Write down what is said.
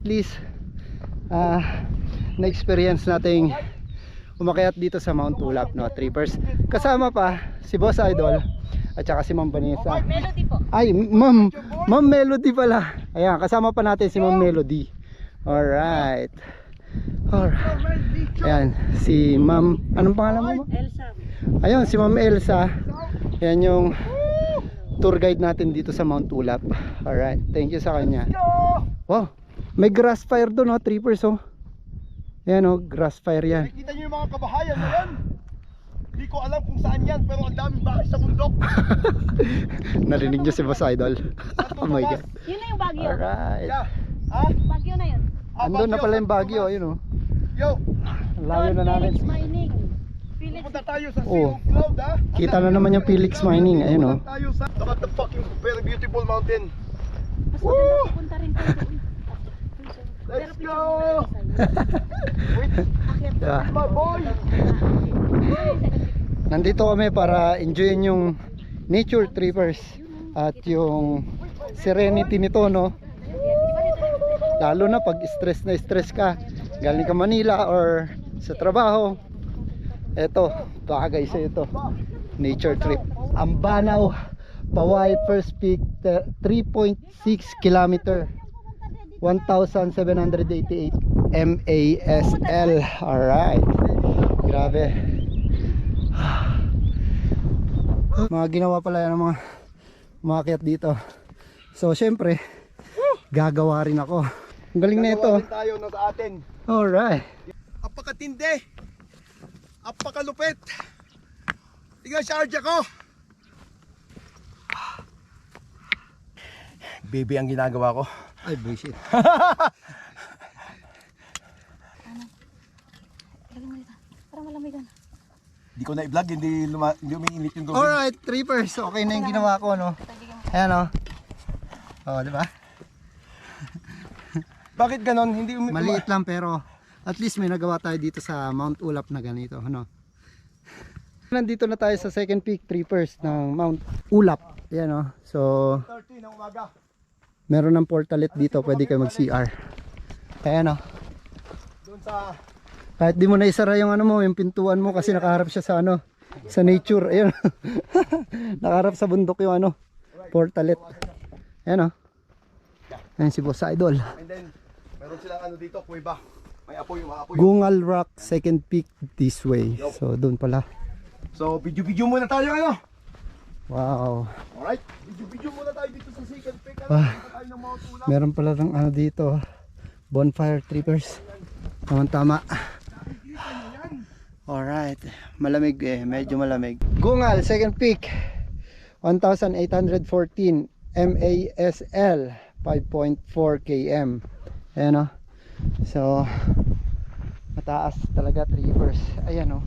At least na-experience nating umakyat dito sa Mount Ulap, no, trippers. Kasama pa si Boss Idol at saka si Ma'am Vanessa. Melody po. Ay, Ma'am Melody pala. Ayan, kasama pa natin si Ma'am Melody. Alright. Ayan, si Ma'am, anong pangalan mo? Elsa. Ayun, si Ma'am Elsa. Ayan yung tour guide natin dito sa Mount Ulap. Alright, thank you sa kanya. Wow, may grass fire doon, oh, trippers, oh. Ayan, oh, grass fire yan. Nakikita nyo yung mga kabahayan na yan. Hindi ko alam kung saan yan, pero ang daming bahay sa bundok. Narinig nyo si Boss Idol. Oh my God. Yun na yung Baguio. Alright. Yeah. Ha? Baguio na yun. Andun na pala yung Baguio, ayun, oh. Yo, Ang layo na namin. Felix Mining. Felix. punta tayo sa Sea Oh. of Cloud, ha? Kita na naman yung Felix Mining, ayun, oh. Punta tayo sa look at the fucking very beautiful mountain. Mas maganda pupunta rin tayo doon. Let's go! Wait, Yeah. my boy! Nandito kami para enjoyin yung nature, trippers, at yung serenity nito, no. Lalo na pag stress na stress ka, galing ka Manila or sa trabaho, eto, bagay sa ito, nature trip. Ambanaw Pawai First Peak, 3.6 kilometer, 1,788 MASL. Alright, grabe. Mga ginawa pala yan ng mga umakyat dito. So syempre gagawa rin ako. Ang galing na ito. Gagawa din tayo na sa atin. Alright. Apakatindi. Apakalupit. Tingnan charge ako. Baby ang ginagawa ko. Ay, bullshit. Para malamigan. Hindi ko na i-vlog, hindi umiinit yung tubig. Alright, trippers. Okay na yung ginawa ko, no. Ayan, oh. Oh, di ba? Bakit ganon? Hindi Maliit lang pero at least may nagawa tayo dito sa Mount Ulap na ganito, ano. Nandito na tayo sa second peak, trippers, ng Mount Ulap. Ayan, oh. So 30 ng umaga. meron ng portalet dito, pwede kayo mag-CR. Ayan, oh. Doon sa Kahit di mo na isara yung ano mo, yung pintuan mo kasi nakaharap siya sa ano, sa nature. Ayun. Nakaharap sa bundok yung ano, portalet. Ayan, oh. Ayan si Boss Idol. and then meron silang ano dito, kuweba. May apoy, mga apoy. Gungal Rock, second peak this way. So doon pala. So video muna tayo ano. Wow. Alright, video muna tayo dito sa second peak. Ah. Punta tayo ng Mount Ulap. Meron pala ng ano dito, bonfire, trippers. Tama. Alright, malamig eh, medyo malamig. Gungal, second peak, 1,814 MASL, 5.4 km. Ayan, oh. So mataas talaga, trippers. Ayan, oh.